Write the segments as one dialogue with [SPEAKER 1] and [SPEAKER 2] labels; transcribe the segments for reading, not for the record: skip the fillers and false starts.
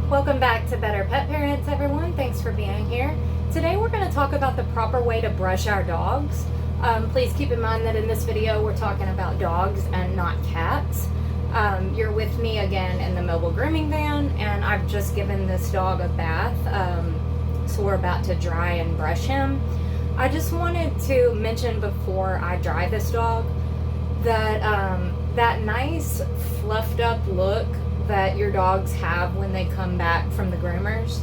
[SPEAKER 1] Welcome back to Better Pet Parents, everyone. Thanks for being here. Today we're going to talk about the proper way to brush our dogs. Please keep in mind that in this video we're talking about dogs and not cats. You're with me again in the mobile grooming van, and I've just given this dog a bath, so we're about to dry and brush him. I just wanted to mention before I dry this dog that that nice fluffed up look that your dogs have when they come back from the groomers.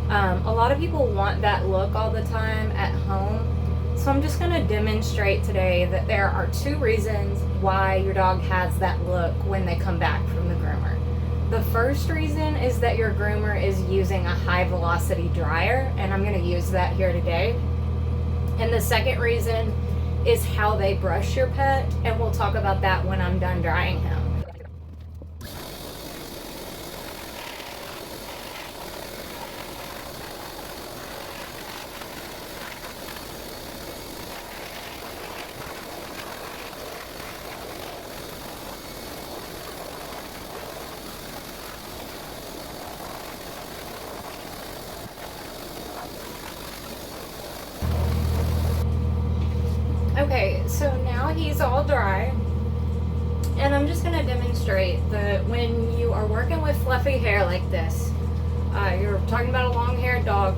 [SPEAKER 1] A lot of people want that look all the time at home. So I'm just going to demonstrate today that there are 2 reasons why your dog has that look when they come back from the groomer. The first reason is that your groomer is using a high velocity dryer, and I'm going to use that here today. And the second reason is how they brush your pet, and we'll talk about that when I'm done drying him. Okay, so now he's all dry, and I'm just going to demonstrate that when you are working with fluffy hair like this, you're talking about a long-haired dog,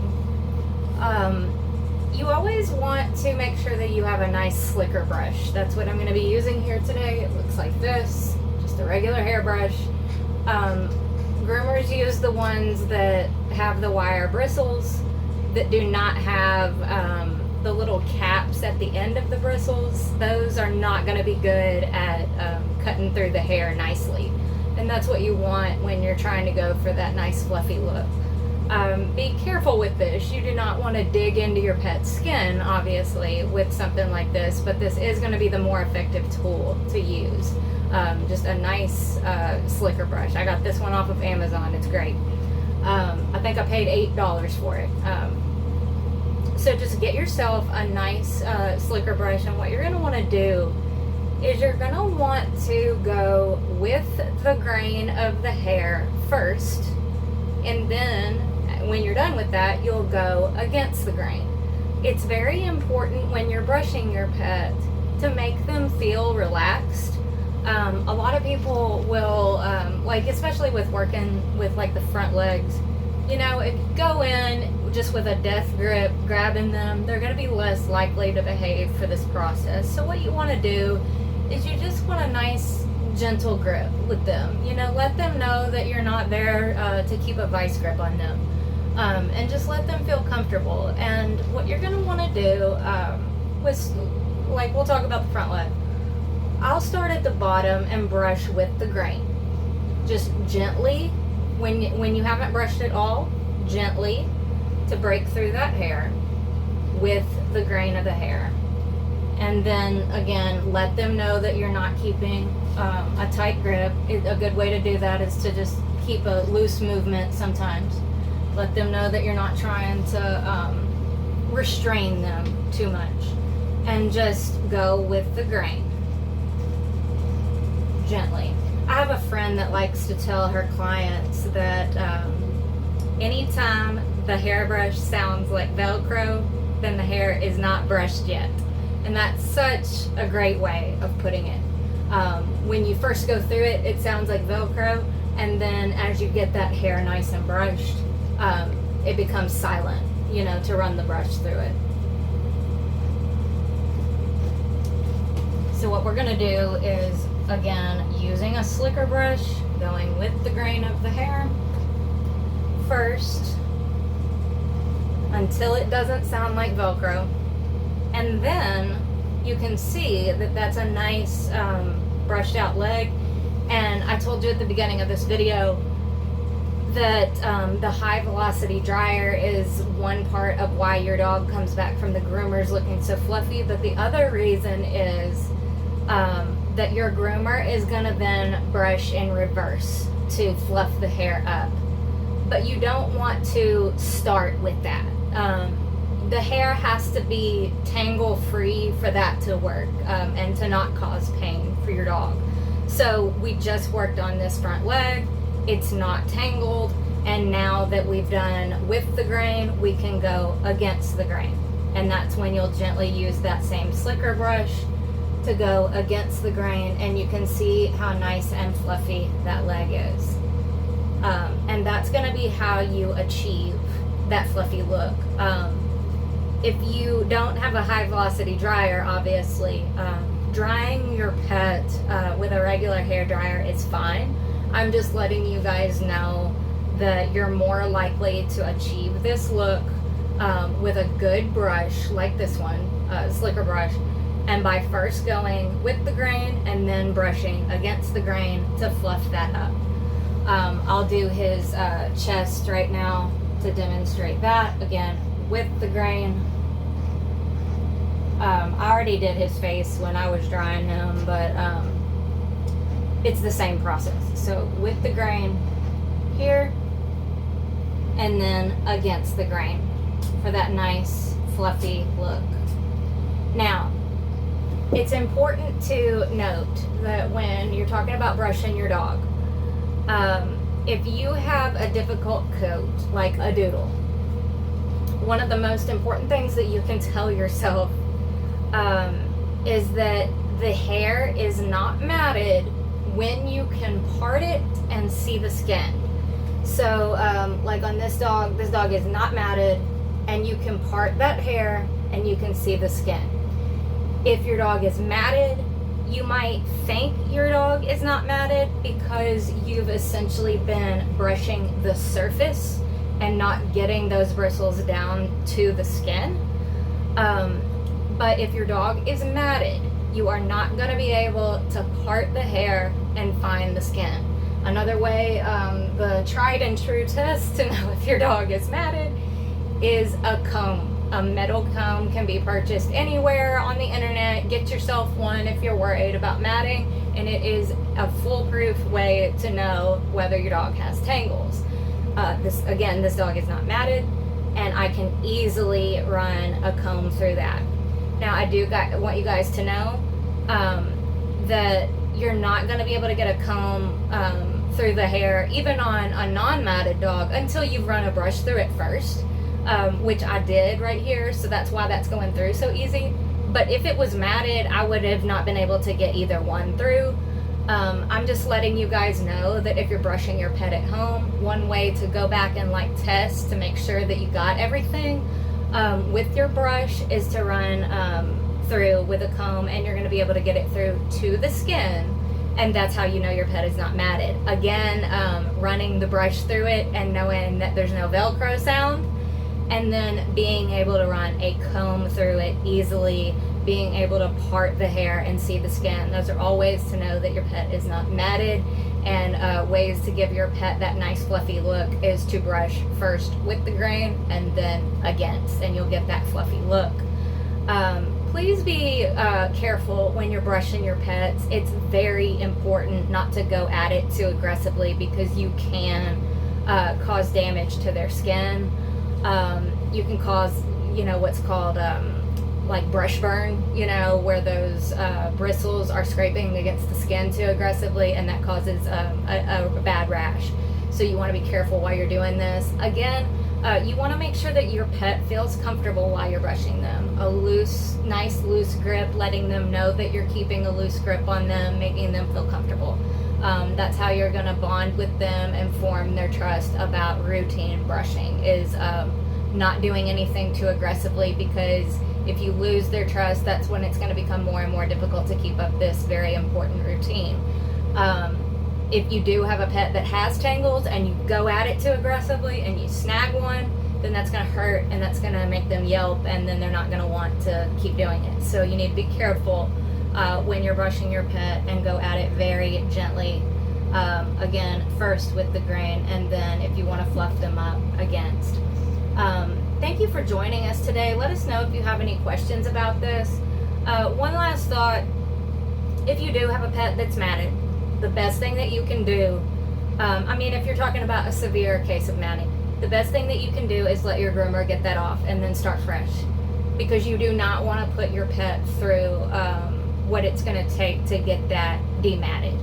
[SPEAKER 1] you always want to make sure that you have a nice slicker brush. That's what I'm going to be using here today. It looks like this, just a regular hairbrush. Groomers use the ones that have the wire bristles, that do not have the little caps at the end of the bristles. Those are not going to be good at cutting through the hair nicely, and that's what you want when you're trying to go for that nice fluffy look. Be careful with this. You do not want to dig into your pet's skin, obviously, with something like this, but this is going to be the more effective tool to use. Just a nice slicker brush. I got this one off of Amazon. It's great. I think I paid $8 for it. So just get yourself a nice slicker brush, and what you're going to want to do is you're going to want to go with the grain of the hair first, and then when you're done with that, you'll go against the grain. It's very important when you're brushing your pet to make them feel relaxed. A lot of people will, like especially with working with like the front legs, you know, if you go in just with a death grip, grabbing them, they're going to be less likely to behave for this process. So what you want to do is you just want a nice gentle grip with them. You know, let them know that you're not there to keep a vice grip on them, and just let them feel comfortable. And what you're going to want to do was, like, we'll talk about the front leg. I'll start at the bottom and brush with the grain, just gently. When you haven't brushed it all, gently, to break through that hair with the grain of the hair. And then again, let them know that you're not keeping a tight grip. A good way to do that is to just keep a loose movement sometimes. Let them know that you're not trying to restrain them too much, and just go with the grain gently. I have a friend that likes to tell her clients that anytime the hairbrush sounds like Velcro, then the hair is not brushed yet. And that's such a great way of putting it. When you first go through it, it sounds like Velcro, and then as you get that hair nice and brushed, it becomes silent, you know, to run the brush through it. So what we're going to do is, again, using a slicker brush, going with the grain of the hair first until it doesn't sound like Velcro, and then you can see that that's a nice brushed out leg. And I told you at the beginning of this video that the high velocity dryer is one part of why your dog comes back from the groomers looking so fluffy, but the other reason is that your groomer is going to then brush in reverse to fluff the hair up. But you don't want to start with that. The hair has to be tangle free for that to work, and to not cause pain for your dog. So we just worked on this front leg. It's not tangled. And now that we've done with the grain, we can go against the grain. And that's when you'll gently use that same slicker brush to go against the grain, and you can see how nice and fluffy that leg is. And that's going to be how you achieve that fluffy look. If you don't have a high velocity dryer, obviously, drying your pet with a regular hair dryer is fine. I'm just letting you guys know that you're more likely to achieve this look with a good brush like this one, slicker brush, and by first going with the grain and then brushing against the grain to fluff that up. I'll do his chest right now to demonstrate that. Again, with the grain. I already did his face when I was drying him, but it's the same process. So with the grain here, and then against the grain for that nice fluffy look. Now, it's important to note that when you're talking about brushing your dog, if you have a difficult coat, like a doodle, one of the most important things that you can tell yourself is that the hair is not matted when you can part it and see the skin. So like on this dog is not matted, and you can part that hair and you can see the skin. If your dog is matted, you might think your dog is not matted because you've essentially been brushing the surface and not getting those bristles down to the skin. But if your dog is matted, you are not going to be able to part the hair and find the skin. Another way, the tried and true test to know if your dog is matted is a comb. A metal comb can be purchased anywhere on the internet. Get yourself one if you're worried about matting, and it is a foolproof way to know whether your dog has tangles. This dog is not matted, and I can easily run a comb through that. Now, I want you guys to know that you're not going to be able to get a comb through the hair, even on a non-matted dog, until you've run a brush through it first. Which I did right here, so that's why that's going through so easy. But if it was matted, I would have not been able to get either one through. I'm just letting you guys know that if you're brushing your pet at home, one way to go back and test to make sure that you got everything with your brush is to run through with a comb, and you're going to be able to get it through to the skin, and that's how you know your pet is not matted. Again, running the brush through it and knowing that there's no Velcro sound, and then being able to run a comb through it easily, being able to part the hair and see the skin. Those are all ways to know that your pet is not matted, and ways to give your pet that nice fluffy look is to brush first with the grain and then against, and you'll get that fluffy look. Please be careful when you're brushing your pets. It's very important not to go at it too aggressively because you can cause damage to their skin. You can cause, what's called brush burn, where those bristles are scraping against the skin too aggressively, and that causes a bad rash. So you want to be careful while you're doing this. Again, you want to make sure that your pet feels comfortable while you're brushing them. A nice loose grip, letting them know that you're keeping a loose grip on them, making them feel comfortable. That's how you're going to bond with them and form their trust about routine brushing, is not doing anything too aggressively, because if you lose their trust, that's when it's going to become more and more difficult to keep up this very important routine. If you do have a pet that has tangles and you go at it too aggressively and you snag one, then that's going to hurt, and that's going to make them yelp, and then they're not going to want to keep doing it. So you need to be careful when you're brushing your pet, and go at it very gently. Again, first with the grain, and then if you want to fluff them up, against. Thank you for joining us today. Let us know if you have any questions about this. One last thought: if you do have a pet that's matted, the best thing that you can do, if you're talking about a severe case of matting, the best thing that you can do is let your groomer get that off and then start fresh, because you do not want to put your pet through what it's going to take to get that dematted.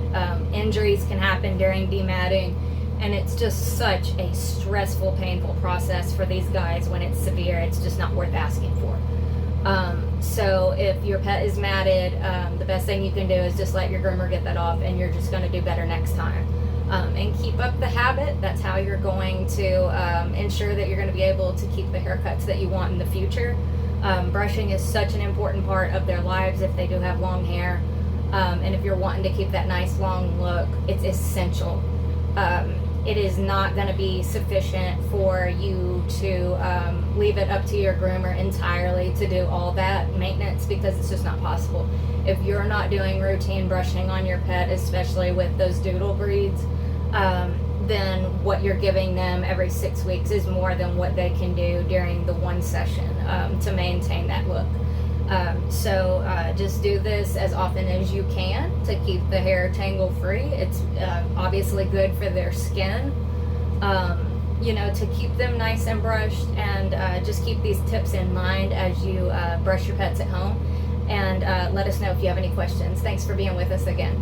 [SPEAKER 1] Injuries can happen during dematting. And it's just such a stressful, painful process for these guys. When it's severe, it's just not worth asking for. So if your pet is matted, the best thing you can do is just let your groomer get that off, and you're just going to do better next time. And keep up the habit. That's how you're going to ensure that you're going to be able to keep the haircuts that you want in the future. Brushing is such an important part of their lives if they do have long hair. And if you're wanting to keep that nice long look, it's essential. It is not going to be sufficient for you to leave it up to your groomer entirely to do all that maintenance, because it's just not possible. If you're not doing routine brushing on your pet, especially with those doodle breeds, then what you're giving them every 6 weeks is more than what they can do during the one session to maintain that look. So just do this as often as you can to keep the hair tangle free. It's obviously good for their skin, to keep them nice and brushed. And just keep these tips in mind as you brush your pets at home. And let us know if you have any questions. Thanks for being with us again.